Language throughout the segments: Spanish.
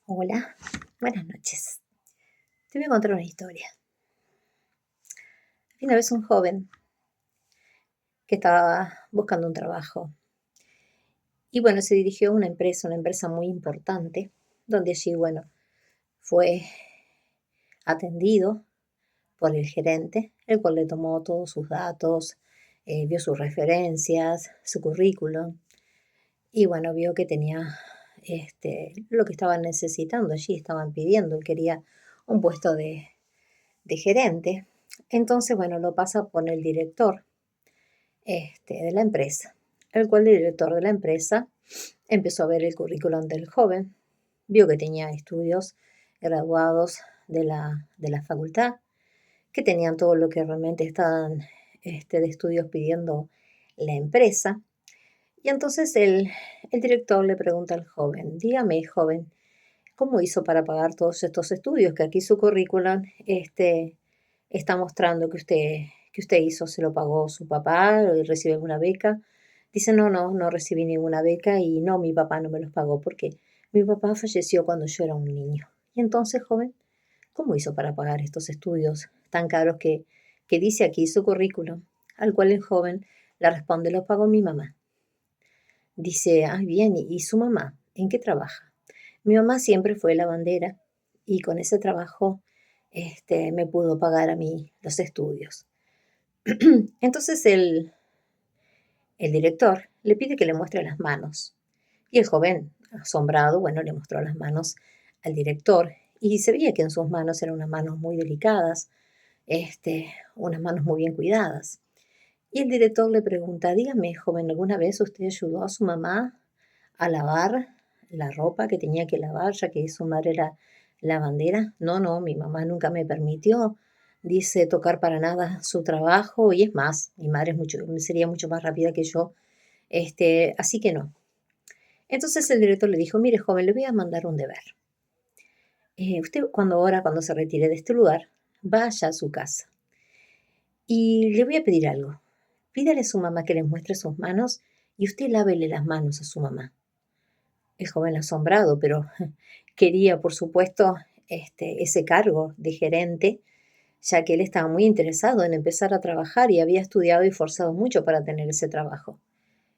Hola, buenas noches. Te voy a contar una historia. Había una vez un joven que estaba buscando un trabajo y bueno, se dirigió a una empresa muy importante, donde allí, bueno, fue atendido por el gerente, el cual le tomó todos sus datos, vio sus referencias, su currículum y bueno, vio que tenía lo que estaban necesitando allí, estaban pidiendo, él quería un puesto de gerente. Entonces, bueno, lo pasa por el director de la empresa, el cual el director de la empresa empezó a ver el currículum del joven, vio que tenía estudios graduados de la facultad, que tenían todo lo que realmente estaban de estudios pidiendo la empresa. Y entonces el director le pregunta al joven, dígame, joven, ¿cómo hizo para pagar todos estos estudios? Que aquí su currículum está mostrando que usted hizo, se lo pagó su papá, recibe alguna beca. Dice, no, no, no recibí ninguna beca y no, mi papá no me los pagó porque mi papá falleció cuando yo era un niño. Y entonces, joven, ¿cómo hizo para pagar estos estudios tan caros que dice aquí su currículum? Al cual el joven le responde, lo pagó mi mamá. Dice, ah, bien, ¿y su mamá? ¿En qué trabaja? Mi mamá siempre fue lavandera y con ese trabajo me pudo pagar a mí los estudios. Entonces el director le pide que le muestre las manos y el joven, asombrado, bueno, le mostró las manos al director y se veía que en sus manos eran unas manos muy delicadas, unas manos muy bien cuidadas. Y el director le pregunta, dígame, joven, ¿alguna vez usted ayudó a su mamá a lavar la ropa que tenía que lavar, ya que su madre era lavandera? No, no, mi mamá nunca me permitió, dice, tocar para nada su trabajo, y es más, mi madre sería mucho más rápida que yo, así que no. Entonces el director le dijo, mire, joven, le voy a mandar un deber. Usted cuando se retire de este lugar, vaya a su casa y le voy a pedir algo. Pídale a su mamá que le muestre sus manos y usted lávele las manos a su mamá. El joven asombrado, pero quería, por supuesto, ese cargo de gerente, ya que él estaba muy interesado en empezar a trabajar y había estudiado y forzado mucho para tener ese trabajo.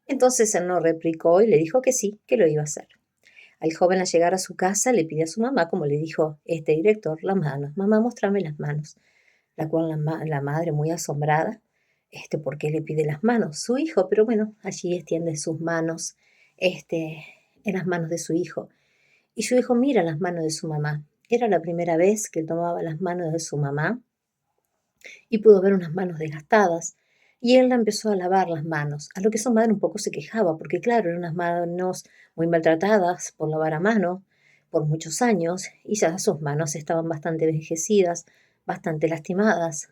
Entonces él no replicó y le dijo que sí, que lo iba a hacer. Al joven al llegar a su casa le pide a su mamá, como le dijo este director, las manos. Mamá, muéstrame las manos. La cual la madre, muy asombrada, ¿por qué le pide las manos? Su hijo, pero bueno, allí extiende sus manos, en las manos de su hijo. Y su hijo mira las manos de su mamá. Era la primera vez que él tomaba las manos de su mamá y pudo ver unas manos desgastadas. Y él la empezó a lavar las manos, a lo que su madre un poco se quejaba, porque claro, eran unas manos muy maltratadas por lavar a mano por muchos años, y ya sus manos estaban bastante envejecidas, bastante lastimadas,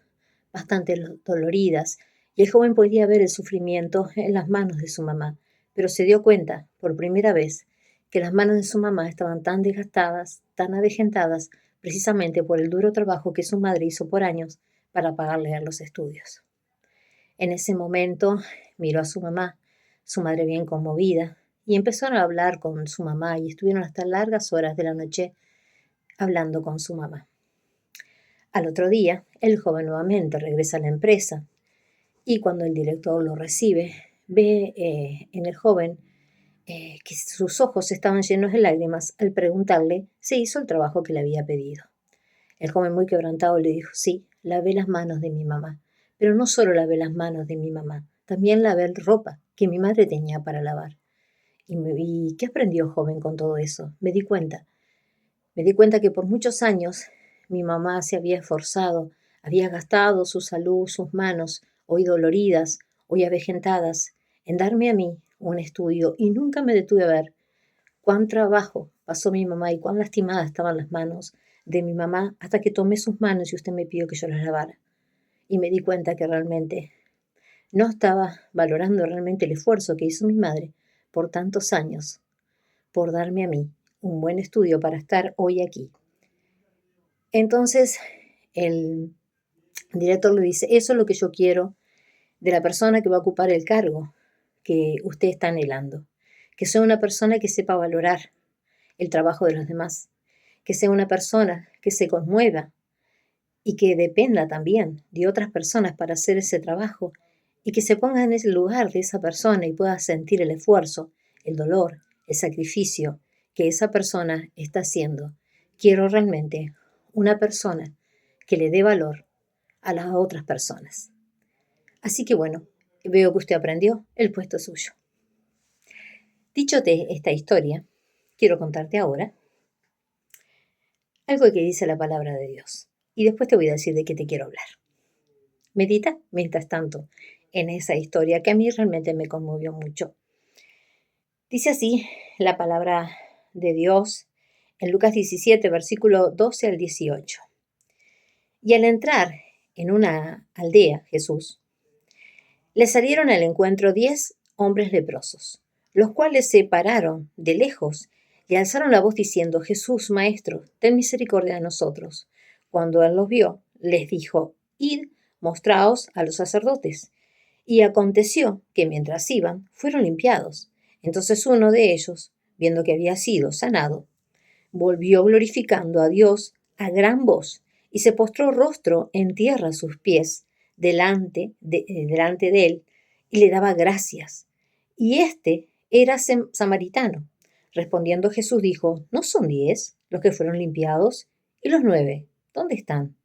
bastante doloridas, y el joven podía ver el sufrimiento en las manos de su mamá, pero se dio cuenta, por primera vez, que las manos de su mamá estaban tan desgastadas, tan avejentadas, precisamente por el duro trabajo que su madre hizo por años para pagarle a los estudios. En ese momento miró a su madre bien conmovida, y empezaron a hablar con su mamá y estuvieron hasta largas horas de la noche hablando con su mamá. Al otro día, el joven nuevamente regresa a la empresa y cuando el director lo recibe, ve en el joven que sus ojos estaban llenos de lágrimas al preguntarle si hizo el trabajo que le había pedido. El joven muy quebrantado le dijo, sí, lavé las manos de mi mamá, pero no solo lavé las manos de mi mamá, también lavé ropa que mi madre tenía para lavar. ¿Y qué aprendió, joven, con todo eso? Me di cuenta que por muchos años mi mamá se había esforzado, había gastado su salud, sus manos, hoy doloridas, hoy avejentadas, en darme a mí un estudio y nunca me detuve a ver cuán trabajo pasó mi mamá y cuán lastimadas estaban las manos de mi mamá hasta que tomé sus manos y usted me pidió que yo las lavara. Y me di cuenta que realmente no estaba valorando realmente el esfuerzo que hizo mi madre por tantos años, por darme a mí un buen estudio para estar hoy aquí. Entonces el director le dice, eso es lo que yo quiero de la persona que va a ocupar el cargo que usted está anhelando, que sea una persona que sepa valorar el trabajo de los demás, que sea una persona que se conmueva y que dependa también de otras personas para hacer ese trabajo y que se ponga en el lugar de esa persona y pueda sentir el esfuerzo, el dolor, el sacrificio que esa persona está haciendo. Quiero realmente una persona que le dé valor a las otras personas. Así que bueno, veo que usted aprendió, el puesto es suyo. Dichote esta historia, quiero contarte ahora algo que dice la palabra de Dios. Y después te voy a decir de qué te quiero hablar. Medita, mientras tanto, en esa historia que a mí realmente me conmovió mucho. Dice así la palabra de Dios en Lucas 17, versículo 12 al 18. Y al entrar en una aldea, Jesús, le salieron al encuentro 10 hombres leprosos, los cuales se pararon de lejos y alzaron la voz diciendo: Jesús, Maestro, ten misericordia de nosotros. Cuando él los vio, les dijo: Id, mostraos a los sacerdotes. Y aconteció que mientras iban, fueron limpiados. Entonces uno de ellos, viendo que había sido sanado, volvió glorificando a Dios a gran voz y se postró rostro en tierra a sus pies delante de él y le daba gracias. Y este era samaritano. Respondiendo Jesús dijo: ¿No son 10 los que fueron limpiados? ¿Y los 9? ¿Dónde están?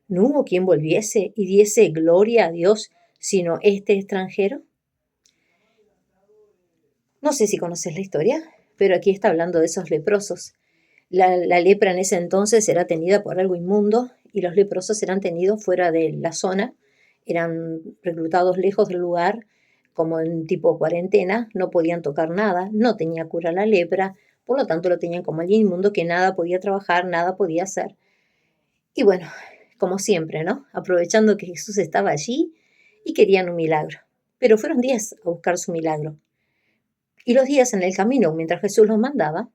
¿No hubo quien volviese y diese gloria a Dios sino este extranjero? No sé si conoces la historia, pero aquí está hablando de esos leprosos. La lepra en ese entonces era tenida por algo inmundo y los leprosos eran tenidos fuera de la zona, eran reclutados lejos del lugar, como en tipo cuarentena, no podían tocar nada, no tenía cura la lepra, por lo tanto lo tenían como alguien inmundo que nada podía trabajar, nada podía hacer. Y bueno, como siempre, ¿no? Aprovechando que Jesús estaba allí y querían un milagro. Pero fueron 10 a buscar su milagro. Y los 10 en el camino, mientras Jesús los mandaba,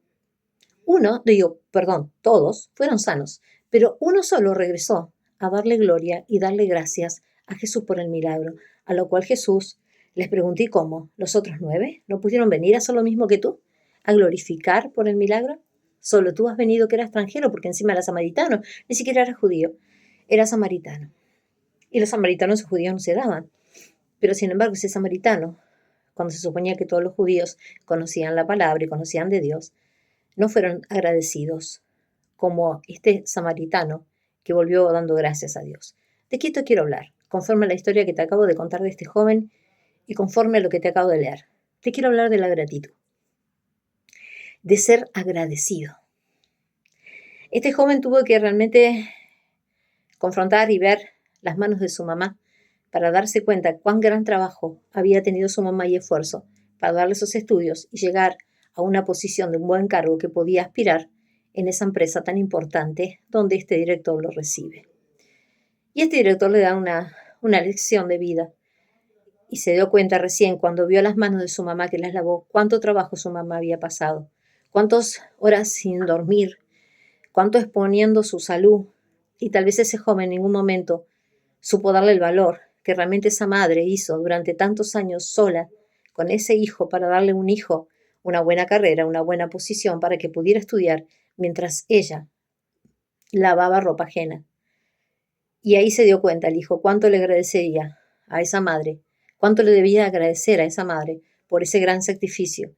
todos fueron sanos, pero uno solo regresó a darle gloria y darle gracias a Jesús por el milagro, a lo cual Jesús les preguntó: ¿y cómo? ¿Los otros 9 no pudieron venir a hacer lo mismo que tú? ¿A glorificar por el milagro? Solo tú has venido que eras extranjero, porque encima eras samaritano, ni siquiera eras judío, era samaritano. Y los samaritanos y judíos no se daban. Pero sin embargo, ese samaritano, cuando se suponía que todos los judíos conocían la palabra y conocían de Dios, no fueron agradecidos como este samaritano que volvió dando gracias a Dios. ¿De qué te quiero hablar? Conforme a la historia que te acabo de contar de este joven y conforme a lo que te acabo de leer. Te quiero hablar de la gratitud, de ser agradecido. Este joven tuvo que realmente confrontar y ver las manos de su mamá para darse cuenta cuán gran trabajo había tenido su mamá y esfuerzo para darle esos estudios y llegar a una posición de un buen cargo que podía aspirar en esa empresa tan importante donde este director lo recibe. Y este director le da una lección de vida y se dio cuenta recién cuando vio las manos de su mamá que las lavó, cuánto trabajo su mamá había pasado, cuántas horas sin dormir, cuánto exponiendo su salud. Y tal vez ese joven en ningún momento supo darle el valor que realmente esa madre hizo durante tantos años sola con ese hijo para darle un hijo una buena carrera, una buena posición para que pudiera estudiar mientras ella lavaba ropa ajena. Y ahí se dio cuenta el hijo cuánto le agradecería a esa madre, cuánto le debía agradecer a esa madre por ese gran sacrificio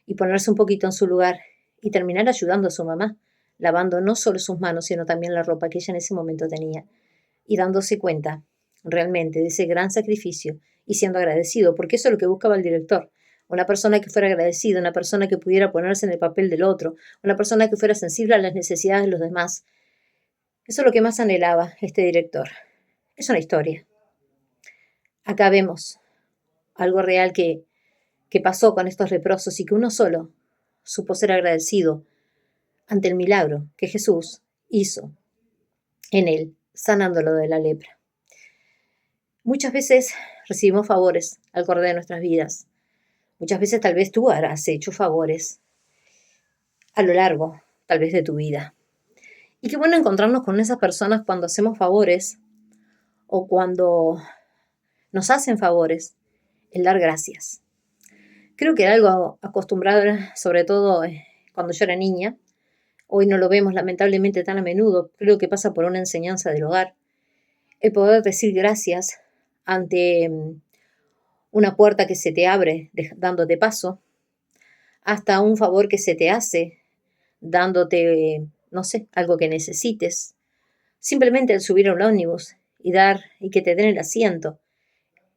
y ponerse un poquito en su lugar y terminar ayudando a su mamá, lavando no solo sus manos, sino también la ropa que ella en ese momento tenía y dándose cuenta realmente de ese gran sacrificio y siendo agradecido, porque eso es lo que buscaba el director. Una persona que fuera agradecida, una persona que pudiera ponerse en el papel del otro, una persona que fuera sensible a las necesidades de los demás. Eso es lo que más anhelaba este director. Es una historia. Acá vemos algo real que pasó con estos leprosos y que uno solo supo ser agradecido ante el milagro que Jesús hizo en él, sanándolo de la lepra. Muchas veces recibimos favores al correr de nuestras vidas. Muchas veces tal vez tú has hecho favores a lo largo, tal vez, de tu vida. Y qué bueno encontrarnos con esas personas cuando hacemos favores o cuando nos hacen favores, el dar gracias. Creo que era algo acostumbrado, sobre todo cuando yo era niña, hoy no lo vemos lamentablemente tan a menudo, creo que pasa por una enseñanza del hogar, el poder decir gracias ante una puerta que se te abre dándote paso, hasta un favor que se te hace dándote, no sé, algo que necesites. Simplemente el subir a un ómnibus y que te den el asiento,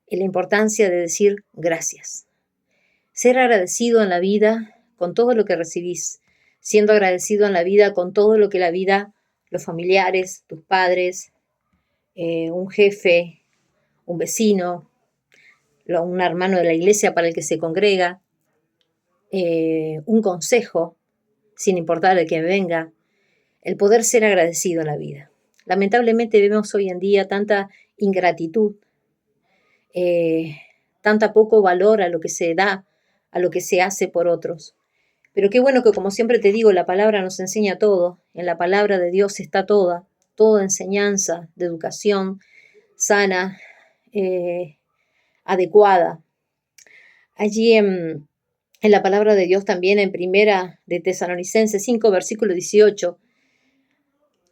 y la importancia de decir gracias. Ser agradecido en la vida con todo lo que recibís, siendo agradecido en la vida con todo lo que la vida, los familiares, tus padres, un jefe, un vecino, un hermano de la iglesia para el que se congrega, un consejo, sin importar de quién venga, el poder ser agradecido en la vida. Lamentablemente vemos hoy en día tanta ingratitud, tanta poco valor a lo que se da, a lo que se hace por otros. Pero qué bueno que, como siempre te digo, la palabra nos enseña todo. En la palabra de Dios está toda enseñanza de educación sana, adecuada. Allí en la palabra de Dios también, en Primera de Tesalonicenses 5, versículo 18,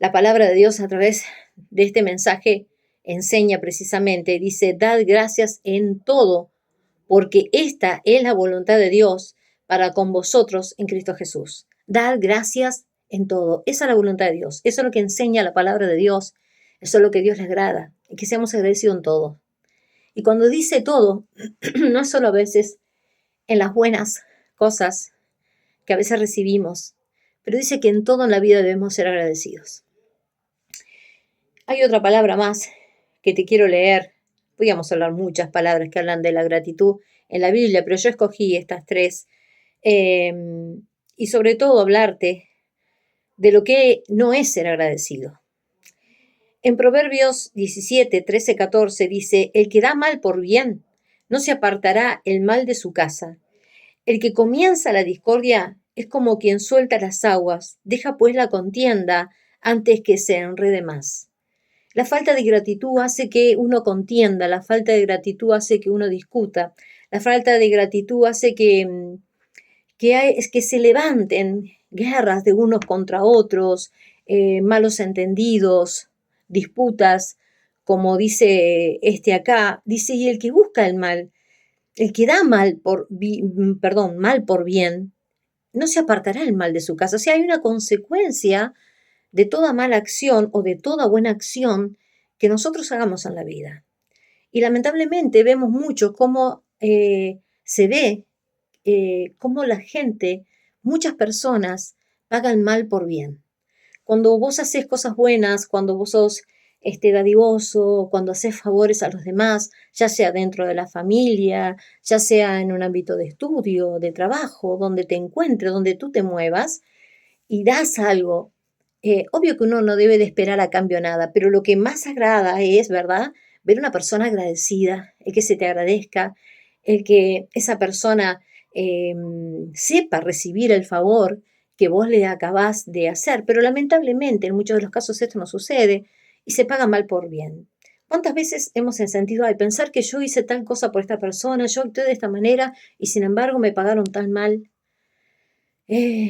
la palabra de Dios a través de este mensaje enseña precisamente, dice, dad gracias en todo, porque esta es la voluntad de Dios para con vosotros en Cristo Jesús. Dad gracias en todo. Esa es la voluntad de Dios. Eso es lo que enseña la palabra de Dios. Eso es lo que Dios le agrada. Y que seamos agradecidos en todo. Y cuando dice todo, no es solo a veces en las buenas cosas que a veces recibimos, pero dice que en todo en la vida debemos ser agradecidos. Hay otra palabra más que te quiero leer. Podríamos hablar muchas palabras que hablan de la gratitud en la Biblia, pero yo escogí estas tres. Y sobre todo hablarte de lo que no es ser agradecido. En Proverbios 17, 13, 14 dice, el que da mal por bien, no se apartará el mal de su casa. El que comienza la discordia es como quien suelta las aguas, deja pues la contienda antes que se enrede más. La falta de gratitud hace que uno contienda, la falta de gratitud hace que uno discuta, la falta de gratitud hace que se levanten guerras de unos contra otros, malos entendidos, disputas, como dice acá, dice, y el que busca el mal, el que da mal por bien, no se apartará el mal de su casa. O sea, hay una consecuencia de toda mala acción o de toda buena acción que nosotros hagamos en la vida. Y lamentablemente vemos mucho cómo se ve cómo la gente, muchas personas, pagan mal por bien. Cuando vos haces cosas buenas, cuando vos sos dadivoso, cuando haces favores a los demás, ya sea dentro de la familia, ya sea en un ámbito de estudio, de trabajo, donde te encuentres, donde tú te muevas, y das algo, obvio que uno no debe de esperar a cambio nada, pero lo que más agrada es, ¿verdad?, ver una persona agradecida, el que se te agradezca, el que esa persona sepa recibir el favor que vos le acabás de hacer. Pero lamentablemente en muchos de los casos esto no sucede y se paga mal por bien. ¿Cuántas veces hemos sentido, ay, pensar que yo hice tal cosa por esta persona, yo actué de esta manera y sin embargo me pagaron tan mal?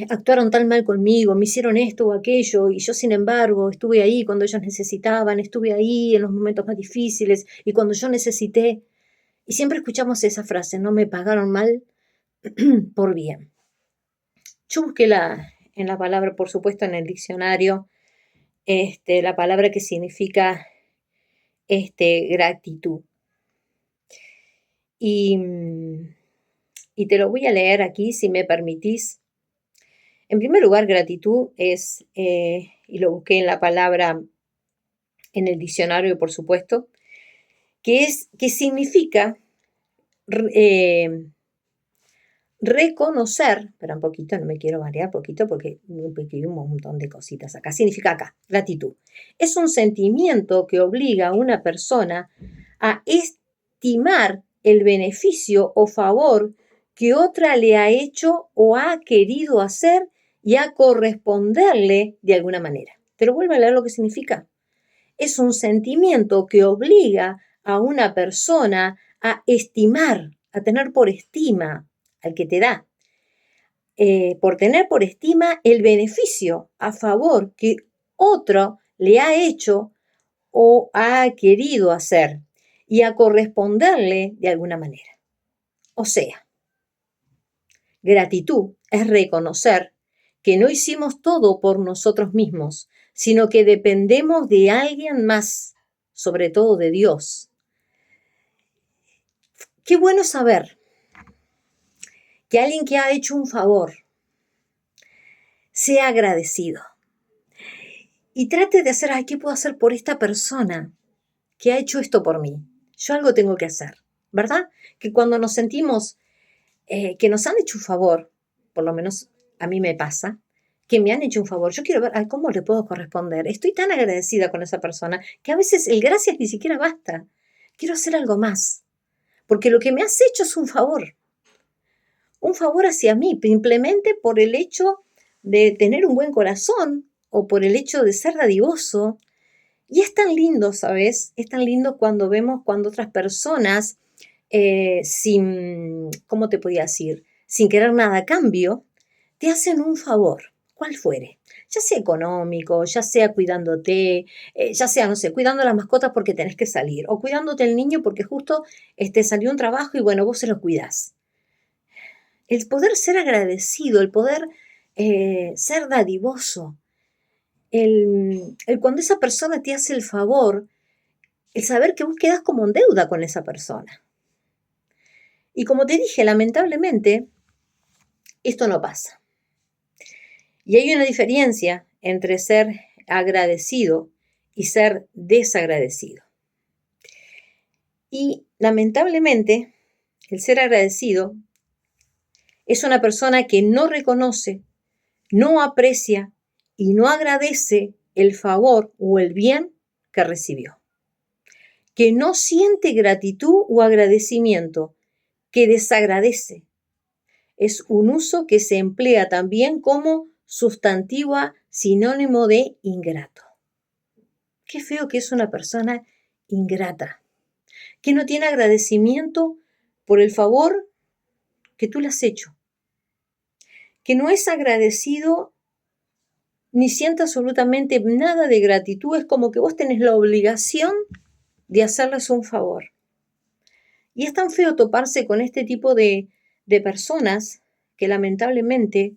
Actuaron tan mal conmigo, me hicieron esto o aquello, y yo sin embargo estuve ahí cuando ellos necesitaban, estuve ahí en los momentos más difíciles y cuando yo necesité. Y siempre escuchamos esa frase, no me pagaron mal por bien. Yo busqué en la palabra, por supuesto, en el diccionario, la palabra que significa gratitud. Y te lo voy a leer aquí, si me permitís. En primer lugar, gratitud es, y lo busqué en la palabra, en el diccionario, por supuesto, que significa reconocer, espera un poquito, no me quiero variar poquito porque escribí un montón de cositas acá. Significa acá, gratitud. Es un sentimiento que obliga a una persona a estimar el beneficio o favor que otra le ha hecho o ha querido hacer y a corresponderle de alguna manera. Te lo vuelvo a leer lo que significa. Es un sentimiento que obliga a una persona a estimar, a tener por estima al que te da, por tener por estima el beneficio a favor que otro le ha hecho o ha querido hacer y a corresponderle de alguna manera. O sea, gratitud es reconocer que no hicimos todo por nosotros mismos, sino que dependemos de alguien más, sobre todo de Dios. Qué bueno saber que alguien que ha hecho un favor sea agradecido y trate de hacer, ay, ¿qué puedo hacer por esta persona que ha hecho esto por mí? Yo algo tengo que hacer, ¿verdad? Que cuando nos sentimos que nos han hecho un favor, por lo menos a mí me pasa, que me han hecho un favor, yo quiero ver, ay, ¿cómo le puedo corresponder? Estoy tan agradecida con esa persona que a veces el gracias ni siquiera basta. Quiero hacer algo más, porque lo que me has hecho es un favor hacia mí, simplemente por el hecho de tener un buen corazón o por el hecho de ser dadivoso. Y es tan lindo, ¿sabes? Es tan lindo cuando vemos cuando otras personas, sin, ¿cómo te podía decir? Sin querer nada a cambio, te hacen un favor, cual fuere. Ya sea económico, ya sea cuidándote, ya sea, no sé, cuidando a las mascotas porque tenés que salir, o cuidándote el niño porque justo salió un trabajo y bueno, vos se lo cuidás. El poder ser agradecido, el poder ser dadivoso, el cuando esa persona te hace el favor, el saber que vos quedás como en deuda con esa persona. Y como te dije, lamentablemente, esto no pasa. Y hay una diferencia entre ser agradecido y ser desagradecido. Y lamentablemente, el ser agradecido es una persona que no reconoce, no aprecia y no agradece el favor o el bien que recibió. Que no siente gratitud o agradecimiento, que desagradece. Es un uso que se emplea también como sustantivo sinónimo de ingrato. Qué feo que es una persona ingrata, que no tiene agradecimiento por el favor que tú le has hecho, que no es agradecido ni siente absolutamente nada de gratitud, es como que vos tenés la obligación de hacerles un favor. Y es tan feo toparse con este tipo de personas que lamentablemente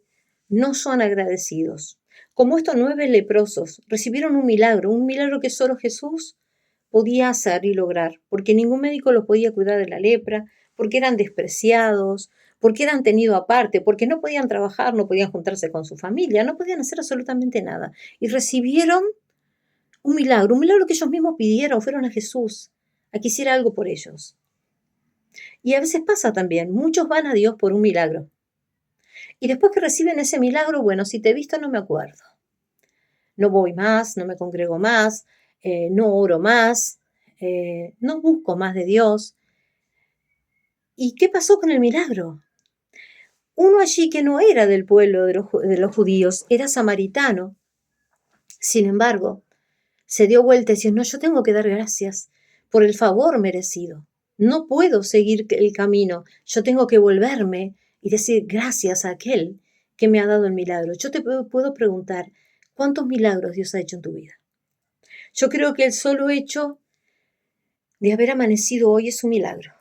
no son agradecidos. Como estos 9 leprosos recibieron un milagro que solo Jesús podía hacer y lograr, porque ningún médico los podía cuidar de la lepra, porque eran despreciados, porque eran tenidos aparte, porque no podían trabajar, no podían juntarse con su familia, no podían hacer absolutamente nada. Y recibieron un milagro que ellos mismos pidieron, fueron a Jesús a que hiciera algo por ellos. Y a veces pasa también, muchos van a Dios por un milagro. Y después que reciben ese milagro, bueno, si te he visto no me acuerdo. No voy más, no me congrego más, no oro más, no busco más de Dios. ¿Y qué pasó con el milagro? Uno allí que no era del pueblo de los judíos, era samaritano. Sin embargo, se dio vuelta y dijo, no, yo tengo que dar gracias por el favor merecido. No puedo seguir el camino, yo tengo que volverme y decir gracias a aquel que me ha dado el milagro. Yo te puedo preguntar, ¿cuántos milagros Dios ha hecho en tu vida? Yo creo que el solo hecho de haber amanecido hoy es un milagro.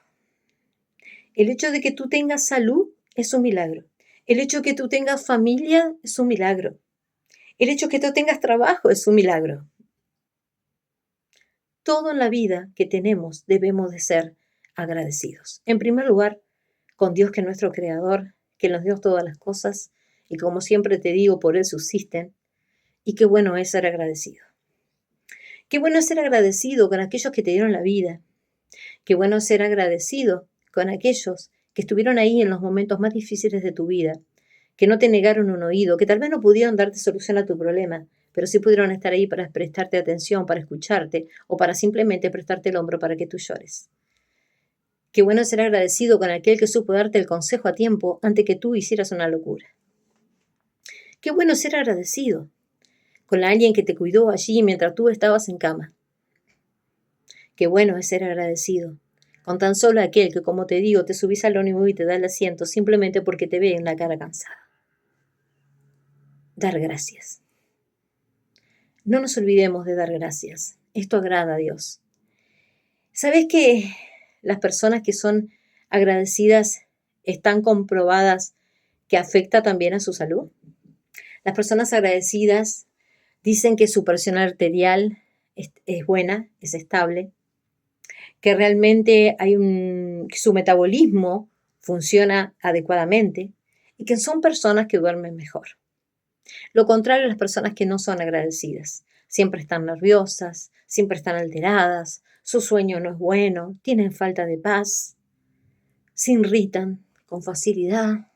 El hecho de que tú tengas salud es un milagro. El hecho de que tú tengas familia es un milagro. El hecho de que tú tengas trabajo es un milagro. Todo en la vida que tenemos debemos de ser agradecidos. En primer lugar, con Dios que es nuestro creador, que nos dio todas las cosas y como siempre te digo, por Él subsisten. Y qué bueno es ser agradecido. Qué bueno es ser agradecido con aquellos que te dieron la vida. Qué bueno es ser agradecido con aquellos que estuvieron ahí en los momentos más difíciles de tu vida, que no te negaron un oído, que tal vez no pudieron darte solución a tu problema, pero sí pudieron estar ahí para prestarte atención, para escucharte o para simplemente prestarte el hombro para que tú llores. Qué bueno es ser agradecido con aquel que supo darte el consejo a tiempo antes que tú hicieras una locura. Qué bueno es ser agradecido con alguien que te cuidó allí mientras tú estabas en cama. Qué bueno es ser agradecido con tan solo aquel que, como te digo, te subís al ómnibus y te da el asiento simplemente porque te ve en la cara cansada. dar gracias. No nos olvidemos de dar gracias. Esto agrada a Dios. ¿Sabes que las personas que son agradecidas están comprobadas que afecta también a su salud? Las personas agradecidas dicen que su presión arterial es buena, es estable, que realmente que su metabolismo funciona adecuadamente y que son personas que duermen mejor. Lo contrario a las personas que no son agradecidas. Siempre están nerviosas, siempre están alteradas, su sueño no es bueno, tienen falta de paz, se irritan con facilidad.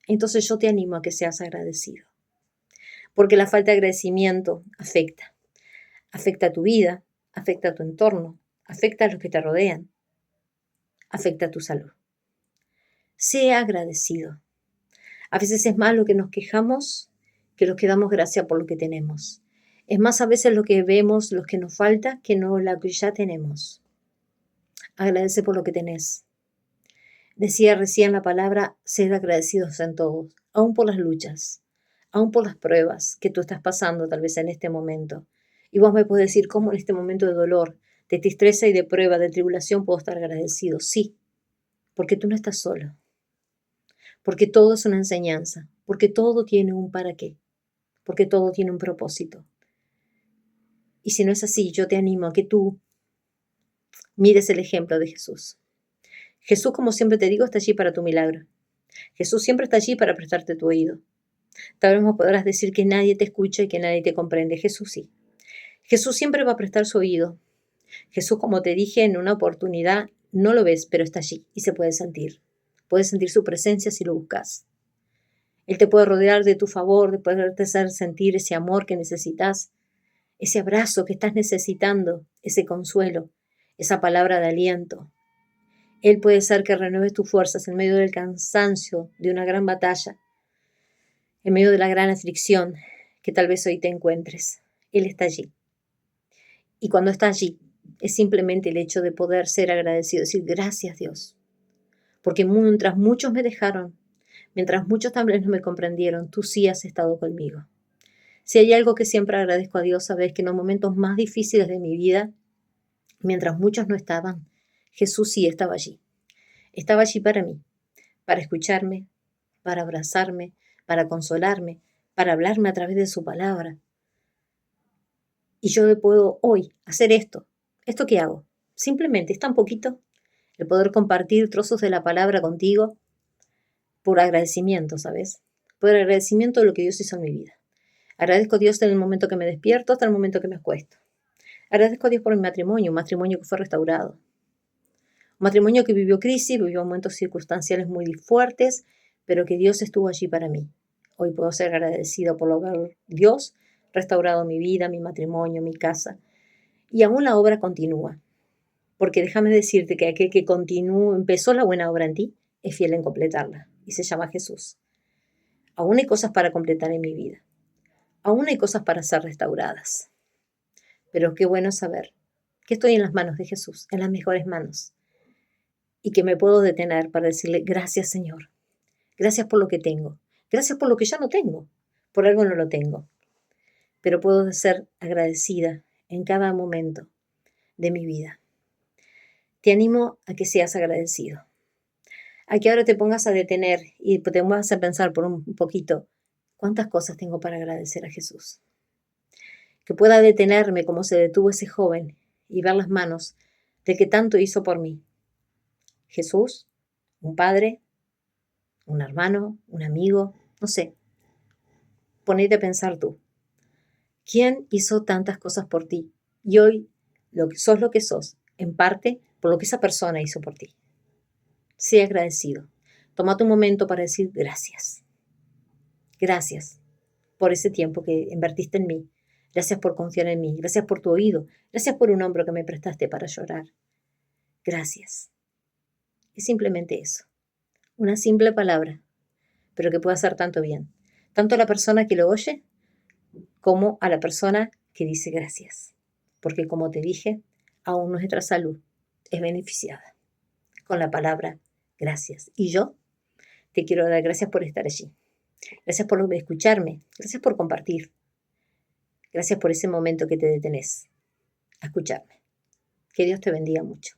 Entonces yo te animo a que seas agradecido, porque la falta de agradecimiento afecta a tu vida, afecta a tu entorno, afecta a los que te rodean, afecta a tu salud. Sea agradecido. A veces es más lo que nos quejamos que lo que damos gracias por lo que tenemos. Es más a veces lo que vemos, lo que nos falta, que no lo que ya tenemos. Agradece por lo que tenés. Decía recién la palabra, ser agradecidos en todo, aún por las luchas, aún por las pruebas que tú estás pasando tal vez en este momento. Y vos me podés decir cómo en este momento de dolor, de tristeza y de prueba, de tribulación, puedo estar agradecido. Sí, porque tú no estás solo, porque todo es una enseñanza, porque todo tiene un para qué, porque todo tiene un propósito. Y si no es así, yo te animo a que tú mires el ejemplo de Jesús. Jesús, como siempre te digo, está allí para tu milagro. Jesús siempre está allí para prestarte tu oído. Tal vez me podrás decir que nadie te escucha y que nadie te comprende. Jesús sí. Jesús siempre va a prestar su oído. Jesús, como te dije, en una oportunidad no lo ves, pero está allí y se puede sentir. Puedes sentir su presencia si lo buscas. Él te puede rodear de tu favor, de poderte hacer sentir ese amor que necesitas, ese abrazo que estás necesitando, ese consuelo, esa palabra de aliento. Él puede ser que renueves tus fuerzas en medio del cansancio de una gran batalla, en medio de la gran aflicción que tal vez hoy te encuentres. Él está allí. Y cuando está allí, es simplemente el hecho de poder ser agradecido, decir gracias Dios. Porque mientras muchos me dejaron, mientras muchos también no me comprendieron, tú sí has estado conmigo. Si hay algo que siempre agradezco a Dios, sabes que en los momentos más difíciles de mi vida, mientras muchos no estaban, Jesús sí estaba allí. Estaba allí para mí, para escucharme, para abrazarme, para consolarme, para hablarme a través de su palabra. Y yo puedo hoy hacer esto. ¿Esto qué hago? Simplemente es tan poquito el poder compartir trozos de la palabra contigo por agradecimiento, ¿sabes? Por agradecimiento de lo que Dios hizo en mi vida. Agradezco a Dios en el momento que me despierto hasta el momento que me acuesto. Agradezco a Dios por mi matrimonio, un matrimonio que fue restaurado. Un matrimonio que vivió crisis, vivió momentos circunstanciales muy fuertes, pero que Dios estuvo allí para mí. Hoy puedo ser agradecido por lo que Dios restaurado mi vida, mi matrimonio, mi casa. Y aún la obra continúa. Porque déjame decirte que aquel que empezó la buena obra en ti, es fiel en completarla. Y se llama Jesús. Aún hay cosas para completar en mi vida. Aún hay cosas para ser restauradas. Pero qué bueno saber que estoy en las manos de Jesús, en las mejores manos. Y que me puedo detener para decirle, gracias Señor. Gracias por lo que tengo. Gracias por lo que ya no tengo. Por algo no lo tengo. Pero puedo ser agradecida en cada momento de mi vida. Te animo a que seas agradecido. A que ahora te pongas a detener y te pongas a pensar por un poquito, ¿cuántas cosas tengo para agradecer a Jesús? Que pueda detenerme como se detuvo ese joven y ver las manos de que tanto hizo por mí. Jesús, un padre, un hermano, un amigo, no sé. Ponete a pensar tú. ¿Quién hizo tantas cosas por ti? Y hoy sos lo que sos, en parte por lo que esa persona hizo por ti. Sé agradecido. Tómate un momento para decir gracias. Gracias por ese tiempo que invertiste en mí. Gracias por confiar en mí. Gracias por tu oído. Gracias por un hombro que me prestaste para llorar. Gracias. Es simplemente eso. Una simple palabra, pero que puede hacer tanto bien. Tanto a la persona que lo oye, como a la persona que dice gracias. Porque como te dije, aún nuestra salud es beneficiada con la palabra gracias. Y yo te quiero dar gracias por estar allí. Gracias por escucharme. Gracias por compartir. Gracias por ese momento que te detenés a escucharme. Que Dios te bendiga mucho.